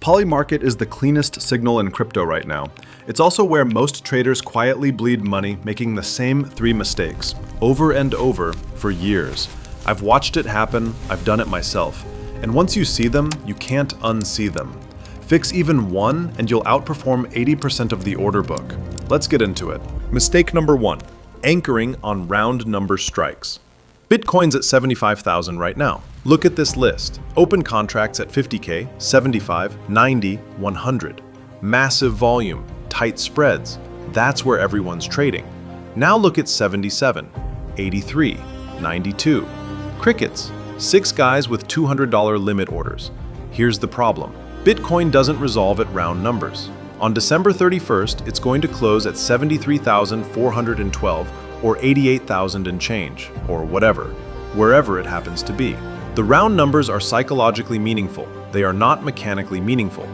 PolyMarket is the cleanest signal in crypto right now. It's also where most traders quietly bleed money, making the same 3 mistakes over and over for years. I've watched it happen, I've done it myself. And once you see them, you can't unsee them. Fix even one and you'll outperform 80% of the order book. Let's get into it. Mistake number 1, anchoring on round number strikes. Bitcoin's at 75,000 right now. Look at this list. Open contracts at 50K, 75, 90, 100. Massive volume, tight spreads. That's where everyone's trading. Now look at 77, 83, 92. Crickets, 6 guys with $200 limit orders. Here's the problem. Bitcoin doesn't resolve at round numbers. On December 31st, it's going to close at 73,412 or 88,000 and change, or whatever, wherever it happens to be. The round numbers are psychologically meaningful. They are not mechanically meaningful,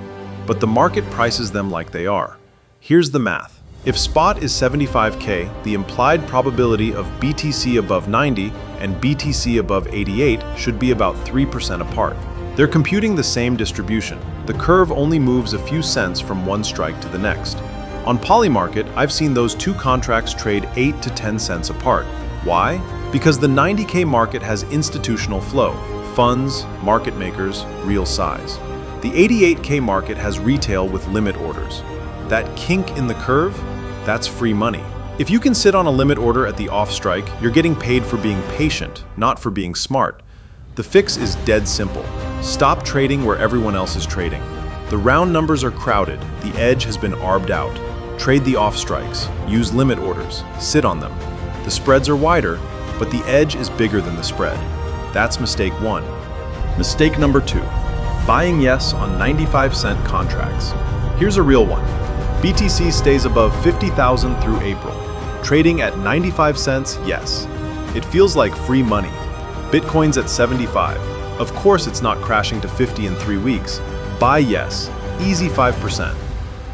but the market prices them like they are. Here's the math. If spot is 75K, the implied probability of BTC above 90 and BTC above 88 should be about 3% apart. They're computing the same distribution. The curve only moves a few cents from one strike to the next. On PolyMarket, I've seen those 2 contracts trade 8 to 10 cents apart. Why? Because the 90K market has institutional flow, funds, market makers, real size. The 88K market has retail with limit orders. That kink in the curve, that's free money. If you can sit on a limit order at the off strike, you're getting paid for being patient, not for being smart. The fix is dead simple. Stop trading where everyone else is trading. The round numbers are crowded, the edge has been arbed out. Trade the off strikes, use limit orders, sit on them. The spreads are wider, but the edge is bigger than the spread. That's mistake 1. Mistake number 2, buying yes on 95-cent contracts. Here's a real one. BTC stays above 50,000 through April. Trading at 95 cents, yes. It feels like free money. Bitcoin's at 75. Of course it's not crashing to 50 in 3 weeks. Buy yes, easy 5%.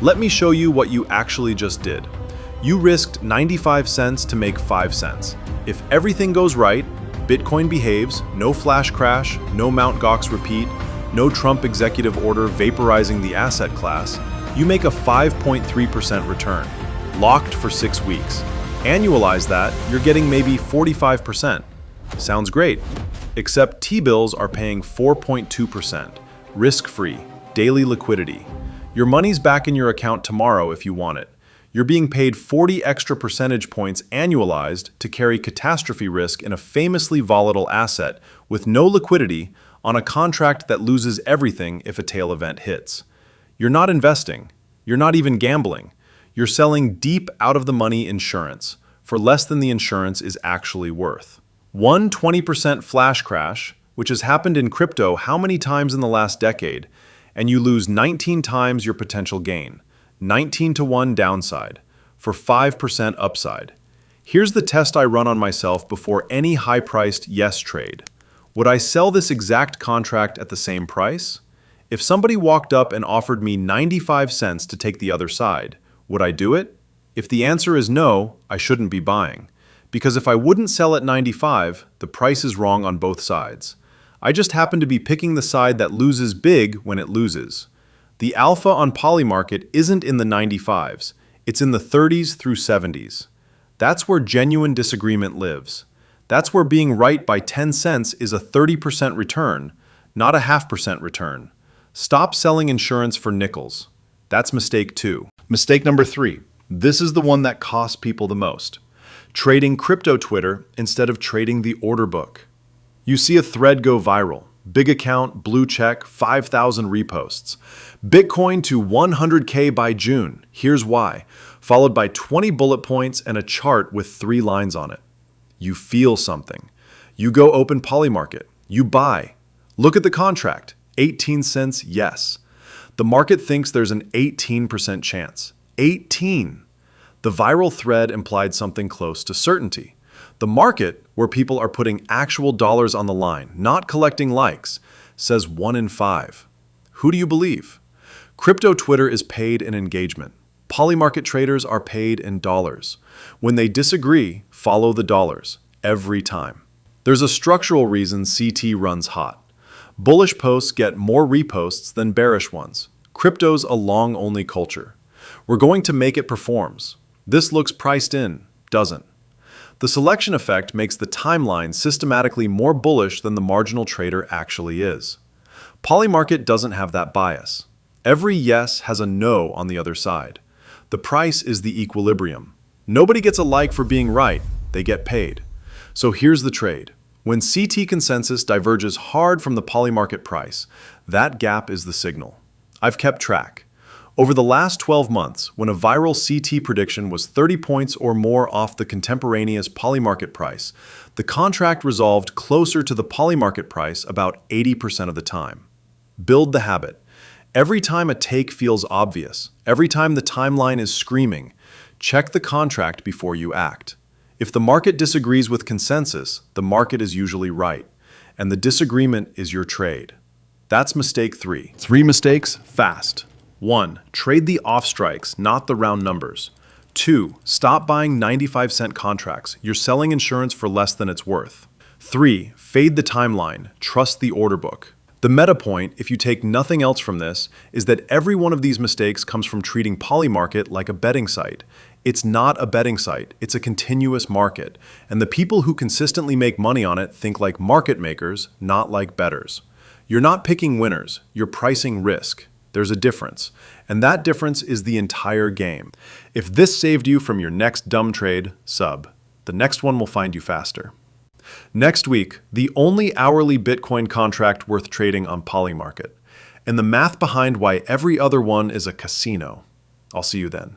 Let me show you what you actually just did. You risked 95 cents to make 5 cents. If everything goes right, Bitcoin behaves, no flash crash, no Mt. Gox repeat, no Trump executive order vaporizing the asset class, you make a 5.3% return, locked for 6 weeks. Annualize that, you're getting maybe 45%. Sounds great. Except T-bills are paying 4.2%, risk-free, daily liquidity. Your money's back in your account tomorrow if you want it. You're being paid 40 extra percentage points annualized to carry catastrophe risk in a famously volatile asset with no liquidity on a contract that loses everything if a tail event hits. You're not investing. You're not even gambling. You're selling deep out-of-the-money insurance for less than the insurance is actually worth. One 20% flash crash, which has happened in crypto how many times in the last decade, and you lose 19 times your potential gain, 19 to 1 downside, for 5% upside. Here's the test I run on myself before any high-priced yes trade. Would I sell this exact contract at the same price? If somebody walked up and offered me 95 cents to take the other side, would I do it? If the answer is no, I shouldn't be buying. Because if I wouldn't sell at 95, the price is wrong on both sides. I just happen to be picking the side that loses big when it loses. The alpha on PolyMarket isn't in the 95s, it's in the 30s through 70s. That's where genuine disagreement lives. That's where being right by 10 cents is a 30% return, not a 0.5% return. Stop selling insurance for nickels. That's mistake 2. Mistake number 3. This is the one that costs people the most. Trading crypto Twitter instead of trading the order book. You see a thread go viral. Big account, blue check, 5,000 reposts. Bitcoin to 100K by June. Here's why. Followed by 20 bullet points and a chart with 3 lines on it. You feel something. You go open PolyMarket. You buy. Look at the contract. 18 cents, yes. The market thinks there's an 18% chance. 18. The viral thread implied something close to certainty. The market, where people are putting actual dollars on the line, not collecting likes, says 1 in 5. Who do you believe? Crypto Twitter is paid in engagement. PolyMarket traders are paid in dollars. When they disagree, follow the dollars, every time. There's a structural reason CT runs hot. Bullish posts get more reposts than bearish ones. Crypto's a long-only culture. We're going to make it performs. This looks priced in, doesn't. The selection effect makes the timeline systematically more bullish than the marginal trader actually is. PolyMarket doesn't have that bias. Every yes has a no on the other side. The price is the equilibrium. Nobody gets a like for being right, they get paid. So here's the trade. When CT consensus diverges hard from the PolyMarket price, that gap is the signal. I've kept track. Over the last 12 months, when a viral CT prediction was 30 points or more off the contemporaneous PolyMarket price, the contract resolved closer to the PolyMarket price about 80% of the time. Build the habit. Every time a take feels obvious, every time the timeline is screaming, check the contract before you act. If the market disagrees with consensus, the market is usually right, and the disagreement is your trade. That's mistake 3. 3 mistakes, fast. 1. Trade the off strikes, not the round numbers. 2. Stop buying 95-cent contracts. You're selling insurance for less than it's worth. 3. Fade the timeline. Trust the order book. The meta point, if you take nothing else from this, is that every one of these mistakes comes from treating PolyMarket like a betting site. It's not a betting site, it's a continuous market, and the people who consistently make money on it think like market makers, not like bettors. You're not picking winners, you're pricing risk. There's a difference, and that difference is the entire game. If this saved you from your next dumb trade, sub. The next one will find you faster. Next week, the only hourly Bitcoin contract worth trading on PolyMarket, and the math behind why every other one is a casino. I'll see you then.